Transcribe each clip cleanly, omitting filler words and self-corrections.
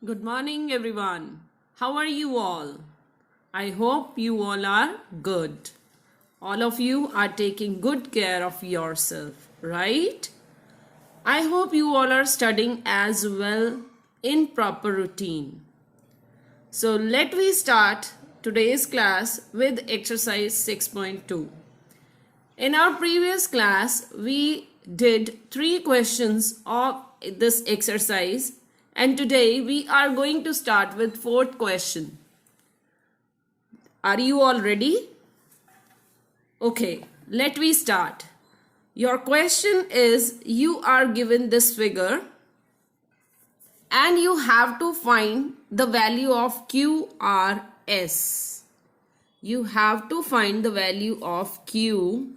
Good morning, everyone. How are you all? I hope you all are good. All of you are taking good care of yourself, right? I hope you all are studying as well in proper routine. So let me start today's class with exercise 6.2. In our previous class, we did 3 questions of this exercise, and today we are going to start with 4th question. Are you all ready? Okay, let me start. Your question is, you are given this figure and you have to find the value of QRS. You have to find the value of QRS,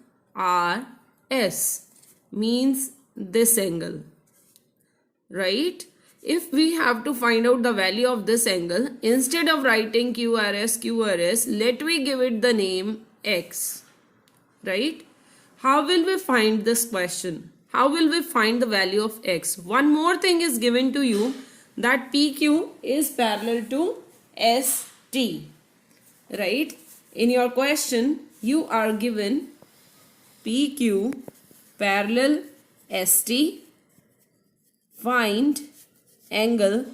means this angle, right? If we have to find out the value of this angle, instead of writing QRS, let me give it the name X, right? How will we find this question? How will we find the value of X? One more thing is given to you, that PQ is parallel to ST, right? In your question, you are given PQ parallel ST, find angle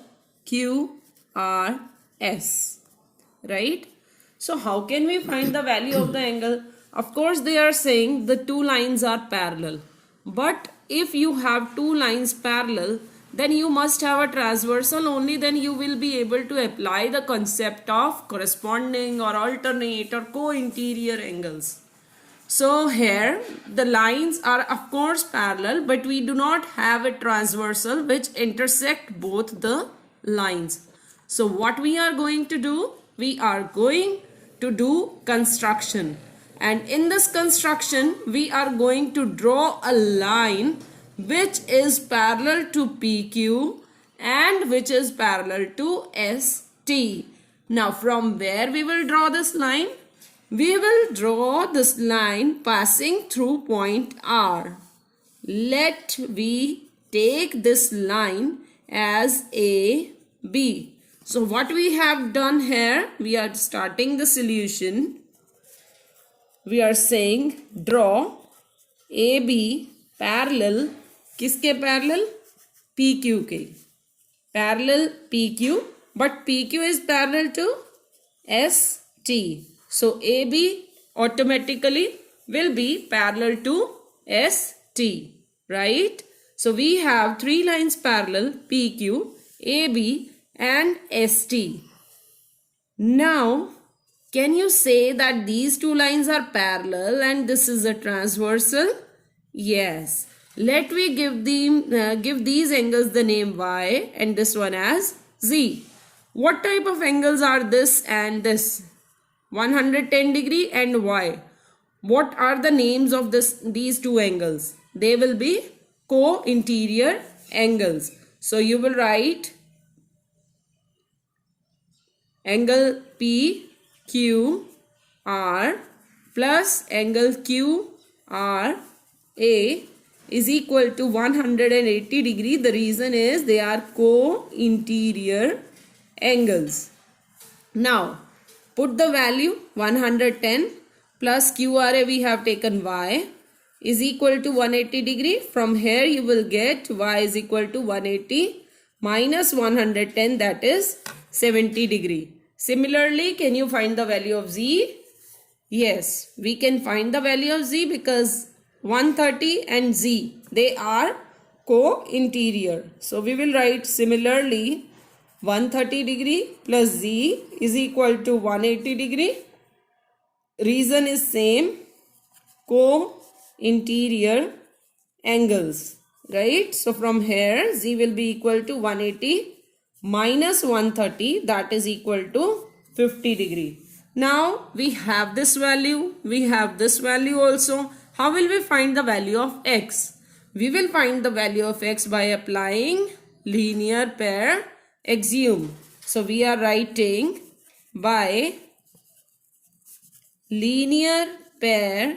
QRS, right? So how can we find the value of the angle? Of course, they are saying the two lines are parallel. But if you have two lines parallel, then you must have a transversal, only then you will be able to apply the concept of corresponding or alternate or co-interior angles. So here the lines are of course parallel, but we do not have a transversal which intersect both the lines. So what we are going to do? We are going to do construction. And in this construction, we are going to draw a line which is parallel to PQ and which is parallel to ST. Now from where we will draw this line? We will draw this line passing through point R. Let we take this line as AB. So what we have done here, we are starting the solution. We are saying draw AB parallel, किसके parallel? PQ के. Parallel PQ, but PQ is parallel to ST. So AB automatically will be parallel to ST, right? So we have three lines parallel, PQ, AB and ST. Now, can you say that these two lines are parallel and this is a transversal? Yes. Let me give these angles the name Y and this one as Z. What type of angles are this and this? 110 degree and Y. What are the names of these two angles? They will be co-interior angles. So you will write angle PQR plus angle QRA is equal to 180 degree. The reason is they are co-interior angles. Now, put the value 110 plus QRA, we have taken Y, is equal to 180 degree. From here you will get Y is equal to 180 minus 110, that is 70 degree. Similarly, can you find the value of Z? Yes, we can find the value of Z because 130 and Z, they are co-interior. So we will write similarly 130 degree plus Z is equal to 180 degree. Reason is same, co-interior angles, right? So from here Z will be equal to 180 minus 130, that is equal to 50 degree. Now we have this value, we have this value also. How will we find the value of X? We will find the value of X by applying linear pair axiom. So we are writing by linear pair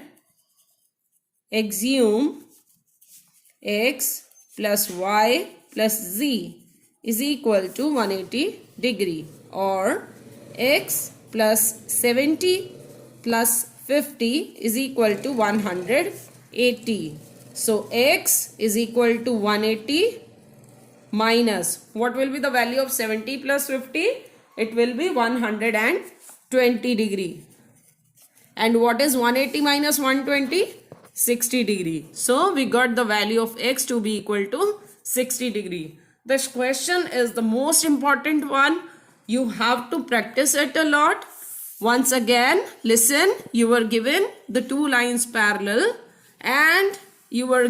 axiom X plus Y plus Z is equal to 180 degree, or x plus 70 plus 50 is equal to 180. So x is equal to 180 minus, what will be the value of 70 plus 50? It will be 120 degree. And what is 180 minus 120? 60 degree. So we got the value of x to be equal to 60 degree. This question is the most important one. You have to practice it a lot. Once again, listen, you were given the two lines parallel and you were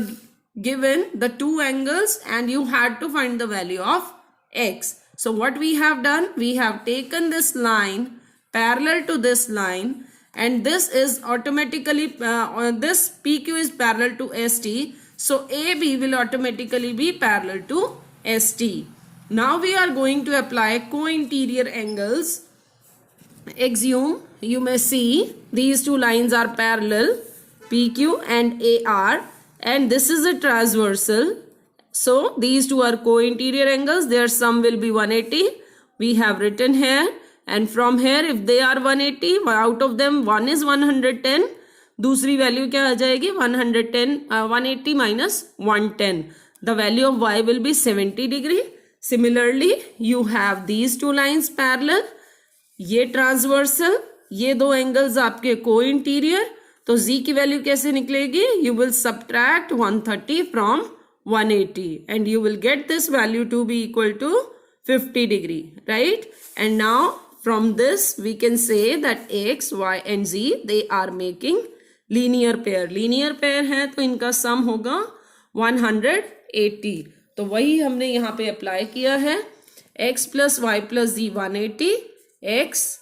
given the two angles and you had to find the value of x. So what we have done, we have taken this line parallel to this line, and this is automatically, this PQ is parallel to ST. So AB will automatically be parallel to ST. Now we are going to apply co-interior angles. Assume you may see these two lines are parallel, PQ and AR, and this is a transversal. So these two are co-interior angles. Their sum will be 180. We have written here. And from here, if they are 180, out of them one is 110. दूसरी value क्या आ जाएगी? 180 minus 110. The value of y will be 70 degree. Similarly, you have these two lines parallel. ये transversal, ये दो angles आपके को interior. तो z की वैल्यू कैसे निकलेगी? You will subtract 130 from 180 and you will get this value to be equal to 50 degree, right? And now from this we can say that x, y and z, they are making linear pair. Linear pair है तो इनका sum होगा 180. तो वही हमने यहाँ पे apply किया है. x plus y plus z 180, x,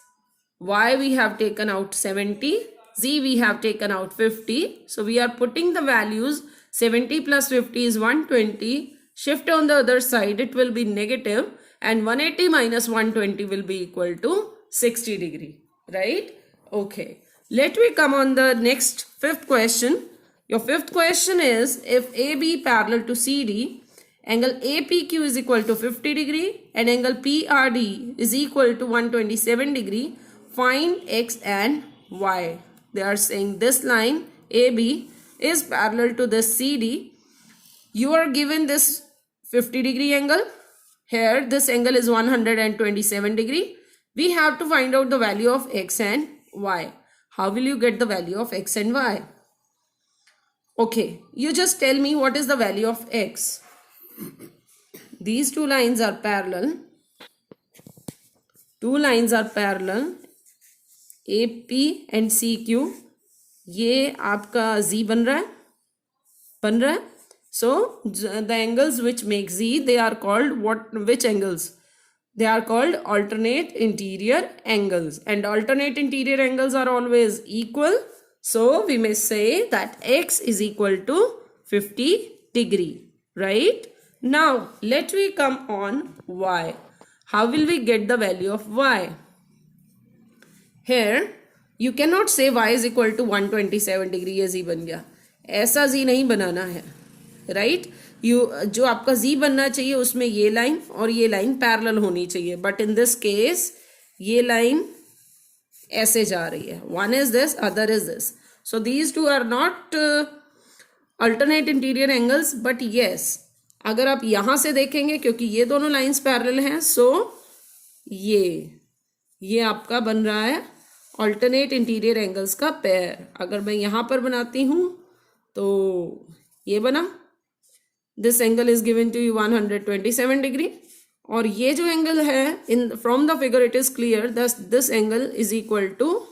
y we have taken out 70, z we have taken out 50. So we are putting the values. 70 plus 50 is 120. Shift on the other side, it will be negative, and 180 minus 120 will be equal to 60 degree, right? Okay. Let me come on the next fifth question. Your fifth question is, if AB parallel to CD, angle APQ is equal to 50 degree and angle PRD is equal to 127 degree, find x and y. They are saying this line AB is parallel to this CD. You are given this 50 degree angle. Here this angle is 127 degree. We have to find out the value of x and y. How will you get the value of x and y? Okay, you just tell me what is the value of x. These two lines are parallel. Two lines are parallel. AP and CQ. ये आपका z बन रहा है. So the angles which make z, they are called what? Which angles? They are called alternate interior angles, and alternate interior angles are always equal. So we may say that x is equal to 50 degree, right? Now let me come on y. How will we get the value of y? Here you cannot say y is equal to 127 degree. ये z बन गया. ऐसा z नहीं बनाना है, right? जो आपका z बनना चाहिए उसमें ये लाइन और ये लाइन पैरेलल होनी चाहिए. बट इन दिस केस ये लाइन ऐसे जा रही है. One is this, other is this. So these two are not alternate interior angles. But yes, अगर आप यहाँ से देखेंगे, क्योंकि ये दोनों लाइंस पैरेलल हैं, सो ये आपका बन रहा है अल्टरनेट इंटीरियर एंगल्स का पेयर. अगर मैं यहाँ पर बनाती हूँ तो ये बना. This angle is given to you 127 degree. और ये जो एंगल है, in from the figure it is clear this angle is equal to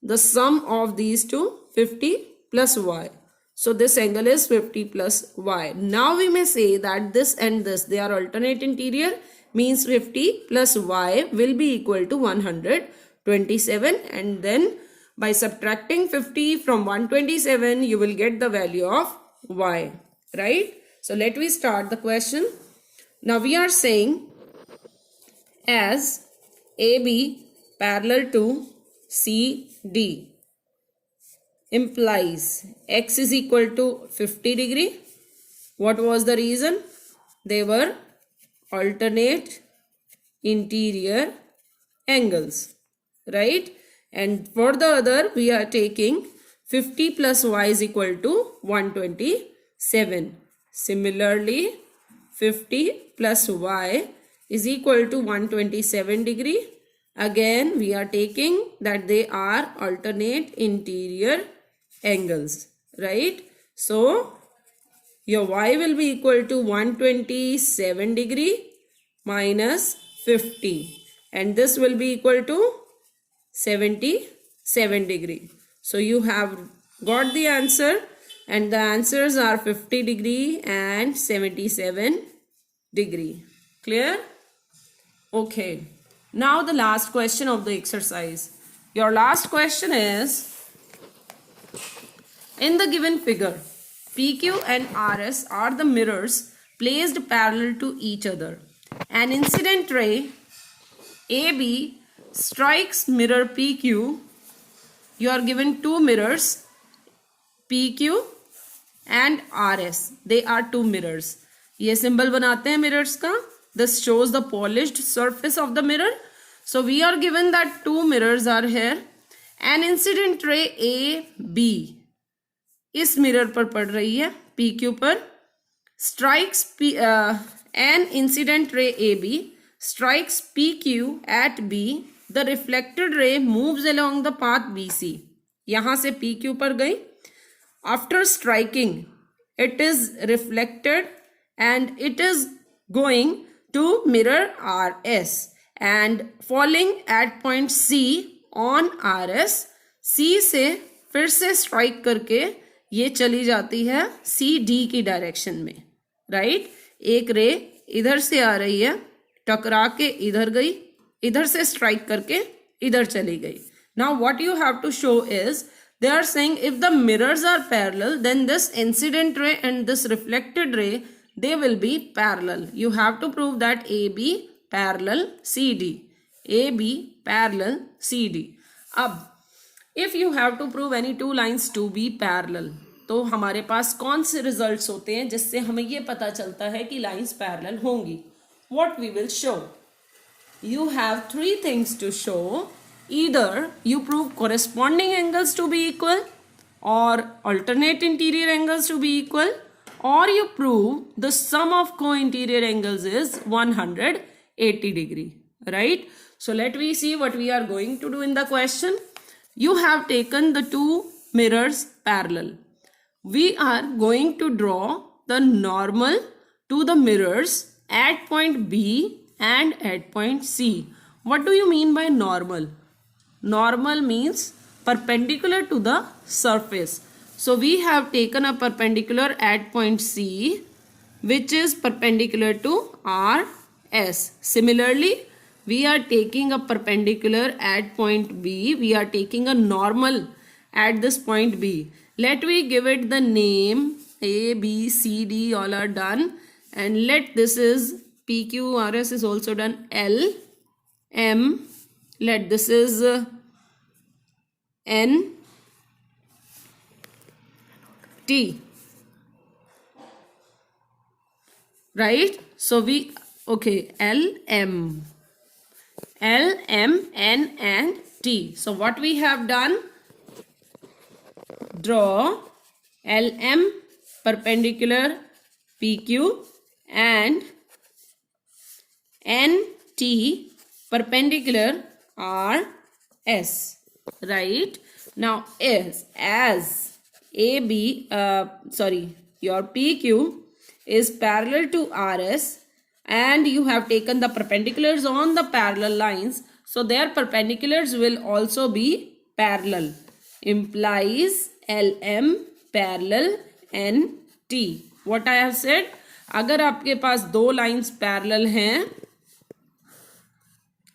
the sum of these two 50 plus y. So this angle is 50 plus y. Now we may say that this and this, they are alternate interior, means 50 plus y will be equal to 127, and then by subtracting 50 from 127 you will get the value of y, right? So let me start the question. Now we are saying as AB parallel to CD implies x is equal to 50 degree. What was the reason? They were alternate interior angles, right? And for the other, we are taking 50 plus y is equal to 127. Similarly, 50 plus y is equal to 127 degree. Again, we are taking that they are alternate interior angles, right? So, your y will be equal to 127 degree minus 50, and this will be equal to 77 degree. So you have got the answer, and the answers are 50 degree and 77 degree. Clear? Okay. Now the last question of the exercise. Your last question is, in the given figure, PQ and RS are the mirrors placed parallel to each other. An incident ray AB strikes mirror PQ. You are given two mirrors, PQ and RS. They are two mirrors. ये symbol बनाते हैं mirrors का. This shows the polished surface of the mirror. So we are given that two mirrors are here. An incident ray AB इस mirror पर पड़ रही है, PQ पर. Strikes an incident ray AB strikes PQ at B. The reflected ray moves along the path BC. यहाँ से PQ पर गई. After striking, it is reflected and it is going to mirror RS and falling at point C on RS. C से फिर से strike करके ये चली जाती है CD की डायरेक्शन में, राइट? एक रे इधर से आ रही है, टकरा के इधर गई, इधर से स्ट्राइक करके इधर चली गई. Now what you have to show is, they are saying if the mirrors are parallel, then this incident ray and this reflected ray, they will be parallel. You have to prove that AB parallel CD. AB parallel CD. अब if you have to prove any two lines to be parallel, तो हमारे पास कौन से results होते हैं जिससे हमें ये पता चलता है कि लाइंस पैरेलल होंगी? What we will show? You have three things to show. Either you prove corresponding angles to be equal, or alternate interior angles to be equal, or you prove the sum of co-interior angles is 180 degree, right? So let me see what we are going to do in the question. You have taken the two mirrors parallel. We are going to draw the normal to the mirrors at point B and at point C. What do you mean by normal? Normal means perpendicular to the surface. So we have taken a perpendicular at point C, which is perpendicular to RS. Similarly, we are taking a perpendicular at point B. We are taking a normal at this point B. Let me give it the name A, B, C, D, all are done. And let this is PQ, RS is also done. L, M, let this is N, T. Right? So we, okay, L, M, N, and T. So what we have done? Draw LM perpendicular PQ and NT perpendicular RS, right? Now as AB, your PQ is parallel to RS and you have taken the perpendiculars on the parallel lines, so their perpendiculars will also be parallel. Implies LM parallel NT. What I have said, अगर आपके पास दो lines parallel हैं,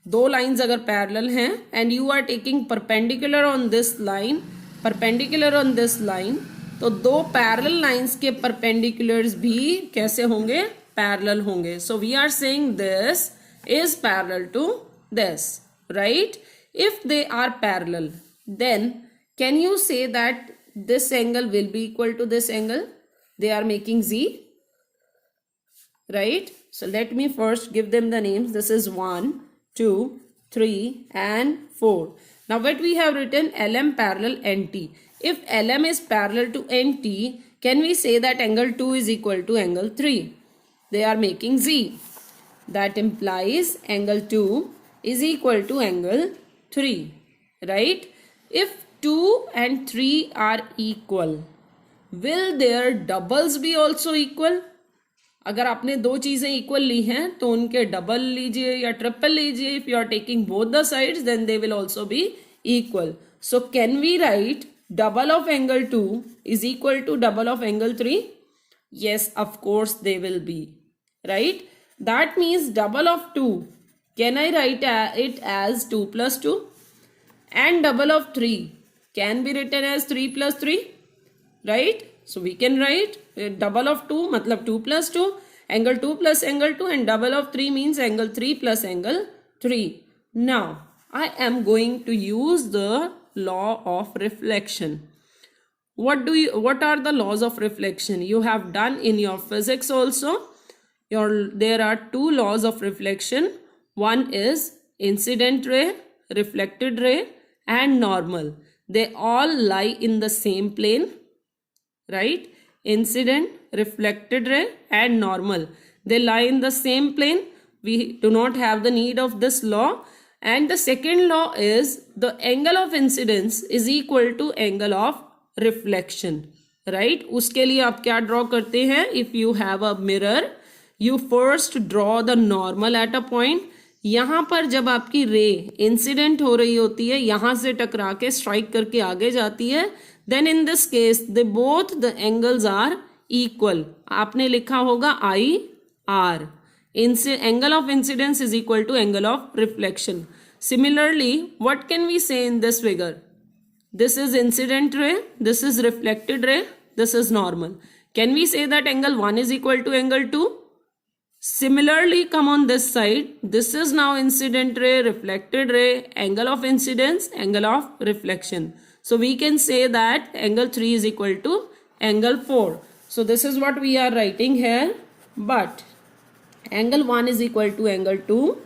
दो lines अगर parallel हैं and you are taking perpendicular on this line, perpendicular on this line, तो दो parallel lines के perpendiculars भी कैसे होंगे? पैरेलल होंगे. So we are saying this is parallel to this, right? If they are parallel, then can you say that this angle will be equal to this angle? They are making Z, right? So let me first give them the names. This is 1, 2, 3 and 4. Now what we have written, LM parallel NT. If LM is parallel to NT, can we say that angle 2 is equal to angle 3? They are making Z. That implies angle 2 is equal to angle 3. Right? If 2 and 3 are equal, will their doubles be also equal? अगर आपने दो चीजें equal ली हैं तो उनके double लीजिए या triple लीजिए. If you are taking both the sides then they will also be equal. So can we write double of angle 2 is equal to double of angle 3? Yes, of course they will be. Right? That means double of 2. Can I write it as 2 plus 2? And double of 3 can be written as 3 plus 3. Right? So we can write double of 2 matlab 2 plus 2, angle 2 plus angle 2, and double of 3 means angle 3 plus angle 3. Now I am going to use the law of reflection. What are the laws of reflection? You have done in your physics also. There are two laws of reflection. One is incident ray, reflected ray and normal. They all lie in the same plane. Right? Incident, reflected ray and normal. They lie in the same plane. We do not have the need of this law. And the second law is the angle of incidence is equal to angle of reflection. Right? उसके लिए आप क्या draw करते हैं? If you have a mirror, you first draw the normal at a point. यहाँ पर जब आपकी रे इंसिडेंट हो रही होती है, यहाँ से टकरा के स्ट्राइक करके आगे जाती है, then in this case they both the angles are equal. आपने लिखा होगा IR. Angle of incidence is equal to angle of reflection. Similarly, what can we say in this figure? This is incident ray, this is reflected ray, this is normal. Can we say that angle 1 is equal to angle 2? Similarly, come on this side. This is now incident ray, reflected ray, angle of incidence, angle of reflection. So we can say that angle 3 is equal to angle 4. So this is what we are writing here. But angle 1 is equal to angle 2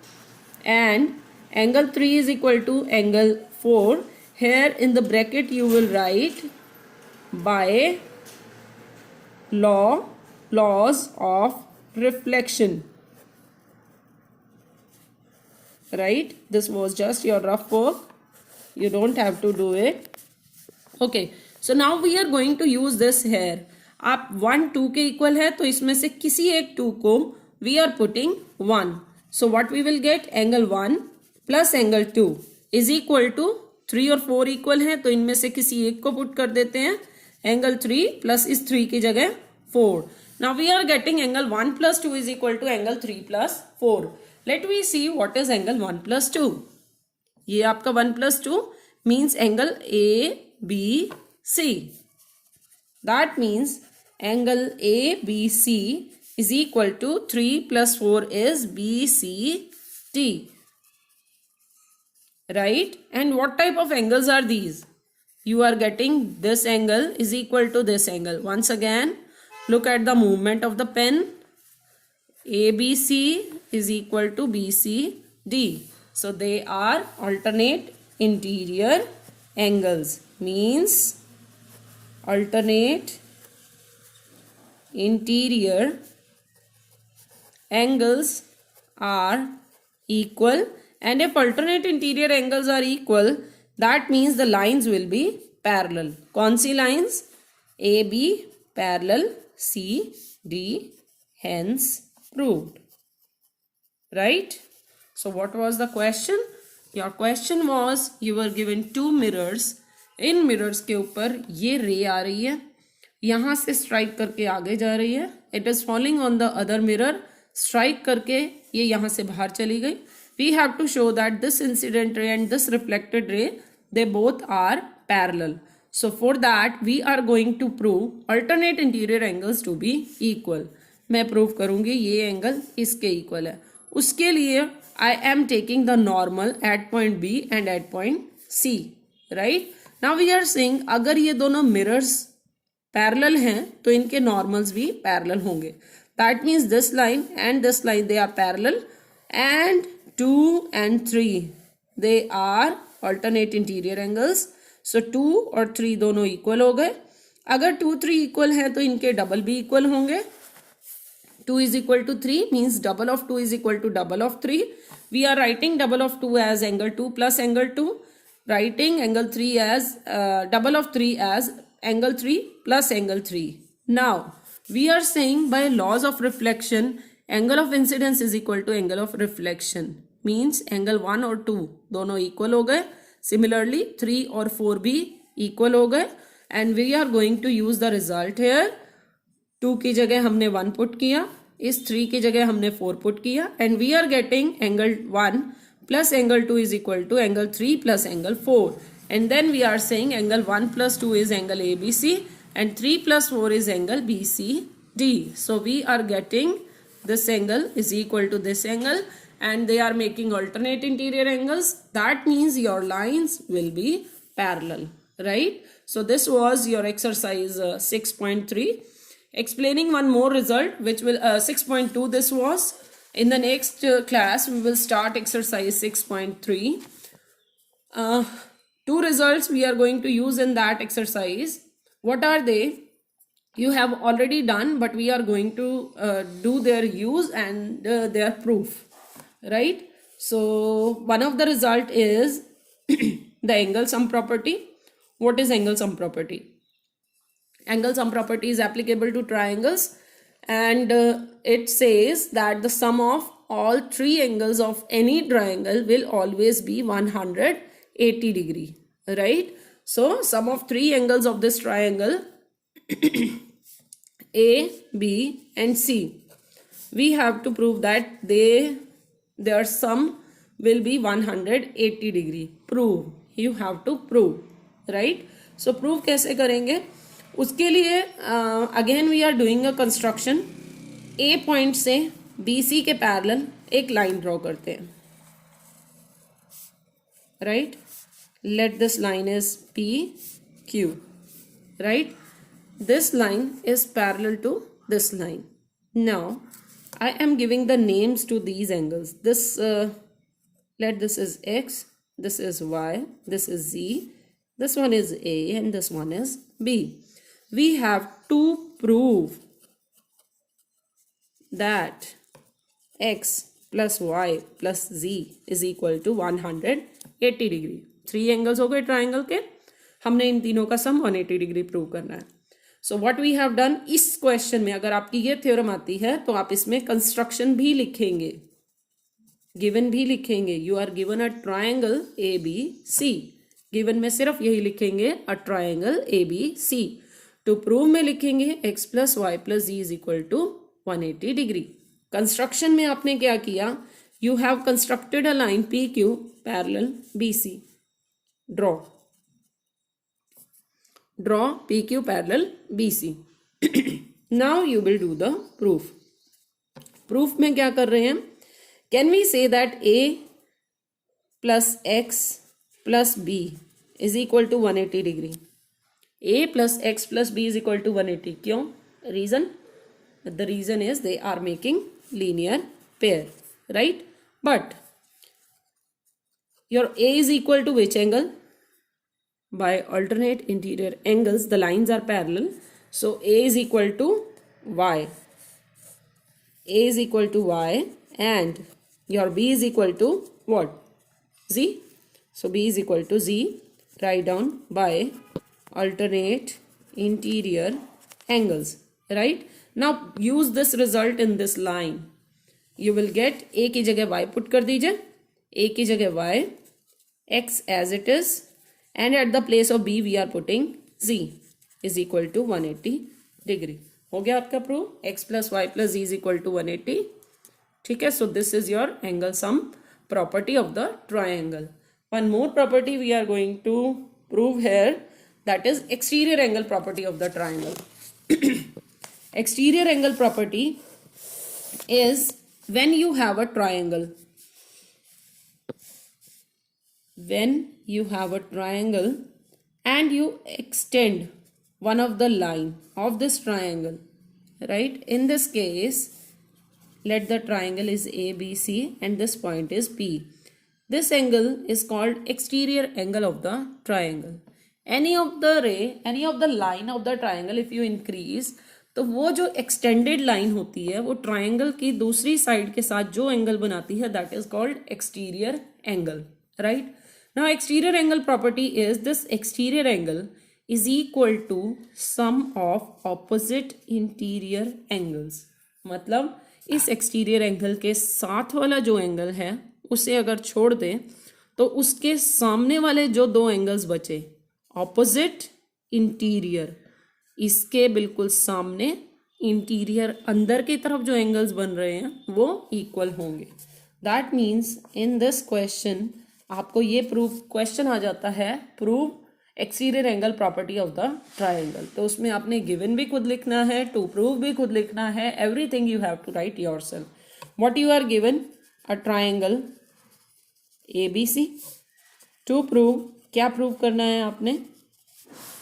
and angle 3 is equal to angle 4. Here in the bracket you will write by laws of reflection. Right? This was just your rough work. You don't have to do it. Okay. So now we are going to use this here. आप 1 2 के equal है तो इसमें से किसी एक 2 को we are putting 1. So what we will get? Angle 1 plus angle 2 is equal to 3 और 4 इक्वल है तो इनमें से किसी एक को पुट कर देते हैं. Angle 3 plus इस 3 की जगह 4. Now we are getting angle 1 plus 2 is equal to angle 3 plus 4. Let me see what is angle 1 plus 2. ये आपका 1 plus 2 means angle ABC. That means angle ABC is equal to 3 plus 4 is BCD. Right? And what type of angles are these? You are getting this angle is equal to this angle. Once again, look at the movement of the pen. ABC is equal to BCD. So they are alternate interior angles. Means alternate interior angles are equal. And if alternate interior angles are equal, that means the lines will be parallel. कौन सी lines? AB parallel CD, hence proved. Right? So what was the question? Your question was you were given 2 mirrors. In mirrors के ऊपर ये ray आ रही है, यहाँ से strike करके आगे जा रही है. It is falling on the other mirror. Strike करके ये यहाँ से बाहर चली गई. We have to show that this incident ray and this reflected ray, they both are parallel. So for that we are going to prove alternate interior angles to be equal. मैं prove करूँगी ये angle इसके equal है. उसके लिए I am taking the normal at point B and at point C. Right? Now we are saying अगर ये दोनों mirrors parallel हैं तो इनके normals भी parallel होंगे. That means this line and this line, they are parallel, and 2 and 3, they are alternate interior angles. So 2 और 3 दोनों इक्वल हो गए. अगर 2 3 इक्वल है तो इनके डबल भी इक्वल होंगे. 2 is equal to 3 means double of 2 is equal to double of 3. We are writing double of 2 as angle 2 plus angle 2. Writing angle 3 as double of 3 as angle 3 plus angle 3. Now we are saying by laws of reflection, angle of incidence is equal to angle of reflection. Means angle 1 और 2 दोनों equal हो गए. Similarly 3 और 4 भी equal हो गए. And we are going to use the result here. 2 की जगह हमने 1 पुट किया, इस 3 की जगह हमने 4 पुट किया, and we are getting angle 1 plus angle 2 is equal to angle 3 plus angle 4. And then we are saying angle 1 plus 2 is angle ABC and 3 plus 4 is angle BCD. So we are getting this angle is equal to this angle, and they are making alternate interior angles. That means your lines will be parallel, right? So this was your exercise 6.3. Explaining one more result, which will 6.2 this was. In the next class we will start exercise 6.3. Two results we are going to use in that exercise. What are they? You have already done, but we are going to do their use and their proof, right? So one of the result is the angle sum property. What is angle sum property? Angle sum property is applicable to triangles, and it says that the sum of all three angles of any triangle will always be 180 degree, right? So sum of three angles of this triangle A, B and C, we have to prove that their sum will be 180 degree. Prove. You have to prove, right? So prove कैसे करेंगे? उसके लिए again we are doing a construction. A point से BC के parallel एक line draw करते हैं, right? Let this line is PQ, right? This line is parallel to this line. Now I am giving the names to these angles. This let this is X, this is Y, this is Z, this one is A and this one is B. We have to prove that X plus Y plus Z is equal to 180 degree. 3 angles हो गए triangle के, हमने इन तीनों का सम 180 degree prove करना है. So what we have done, इस question में अगर आपकी ये थ्योरम आती है तो आप इसमें कंस्ट्रक्शन भी लिखेंगे, गिवन भी लिखेंगे. You are given a triangle ABC, given में सिर्फ यही लिखेंगे a triangle ABC. To prove में लिखेंगे x plus y plus z is equal to 180 degree. Construction में आपने क्या किया, you have constructed a line PQ parallel BC. Draw PQ parallel BC. Now you will do the proof. Proof में क्या कर रहे हैं? Can we say that A plus X plus B is equal to 180 degree? A plus X plus B is equal to 180. क्यों? Reason? The reason is they are making linear pair, right? But your A is equal to which angle? By alternate interior angles, the lines are parallel. So A is equal to Y. A is equal to Y and your B is equal to what? Z. So B is equal to Z. Write down by alternate interior angles, right? Now use this result in this line. You will get A की जगह Y put कर दीजिए, A की जगह Y, X as it is, and at the place of B we are putting Z is equal to 180 degree. हो गया आपका proof, x plus y plus z is equal to 180. ठीक है, so this is your angle sum property of the triangle. One more property we are going to prove here, that is exterior angle property of the triangle. Exterior angle property is when you have a triangle. When you have a triangle and you extend one of the line of this triangle, right? In this case, let the triangle is ABC and this point is P. This angle is called exterior angle of the triangle. Any of the line of the triangle if you increase, तो वो जो extended line होती है वो triangle की दूसरी side के साथ जो angle बनाती है that is called exterior angle, right? Now exterior angle property is this exterior angle is equal to sum of opposite interior angles. मतलब इस एक्सटीरियर एंगल के साथ वाला जो एंगल है उसे अगर छोड़ दें तो उसके सामने वाले जो दो एंगल्स बचे ऑपोजिट इंटीरियर, इसके बिल्कुल सामने इंटीरियर अंदर की तरफ जो एंगल्स बन रहे हैं वो इक्वल होंगे. That means in this question आपको ये क्वेश्चन आ जाता है prove exterior angle property of the triangle. तो उसमें आपने गिवन भी खुद लिखना है, टू प्रूव भी खुद लिखना है, everything you have to write yourself. What you are given a triangle ABC. To prove क्या प्रूव करना है आपने?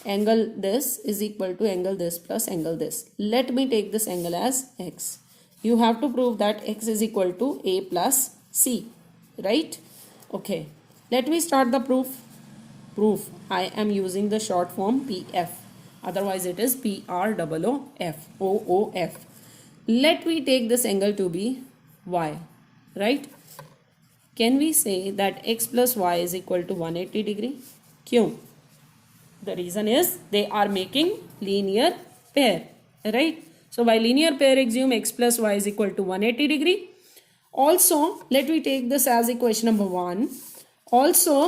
Angle this is equal to angle this plus angle this. Let me take this angle as x. You have to prove that x is equal to a plus c, right? Okay, let me start the proof. I am using the short form PF, otherwise it is PROOF. Let me take this angle to be y, right? Can we say that x plus y is equal to 180 degree? Kyun? The reason is they are making linear pair, right? So by linear pair assume x plus y is equal to 180 degree. Also let me take this as equation number 1. Also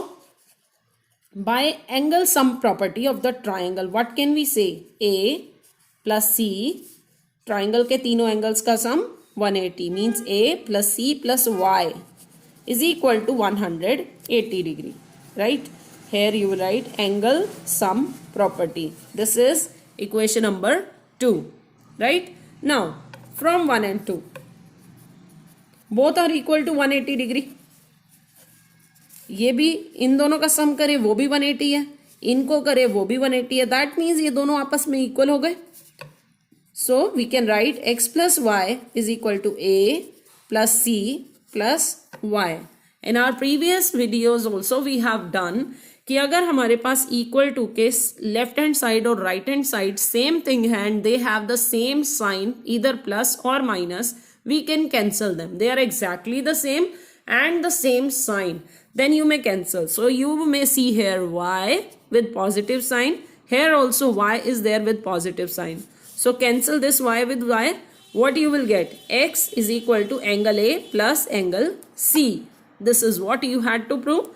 by angle sum property of the triangle, what can we say? A plus C, triangle के तीनों angles का sum 180 means A plus C plus Y is equal to 180 degree, right? Here you will write angle sum property. This is equation number 2, right? Now from 1 and 2 both are equal to 180 degree. ये भी इन दोनों का सम करे वो भी 180 है, इनको करे वो भी 180 है. दैट मीन्स ये दोनों आपस में इक्वल हो गए. So we can write x plus Y is equal to a plus c plus Y. In our previous videos also we have done कि अगर हमारे पास इक्वल टू के लेफ्ट हैंड साइड और right hand side same thing है and they have the same sign either plus और minus, we can cancel them. They are exactly the same and the same sign, then you may cancel. So you may see here y with positive sign, here also y is there with positive sign. So cancel this y with y. What you will get? X is equal to angle A plus angle C. This is what you had to prove.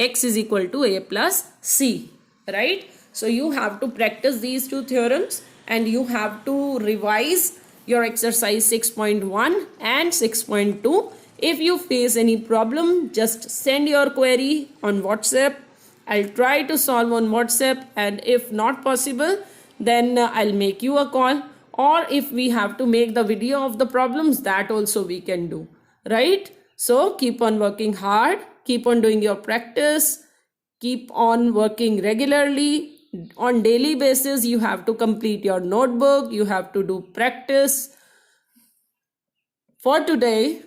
X is equal to A plus C, right? So you have to practice these two theorems and you have to revise your exercise 6.1 and 6.2. If you face any problem, just send your query on WhatsApp. I'll try to solve on WhatsApp, and if not possible, then I'll make you a call. Or if we have to make the video of the problems, that also we can do, right? So keep on working hard, keep on doing your practice, keep on working regularly. On daily basis, you have to complete your notebook, you have to do practice. For today,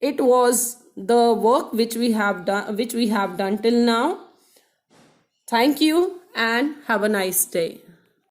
it was the work which we have done till now. Thank you and have a nice day.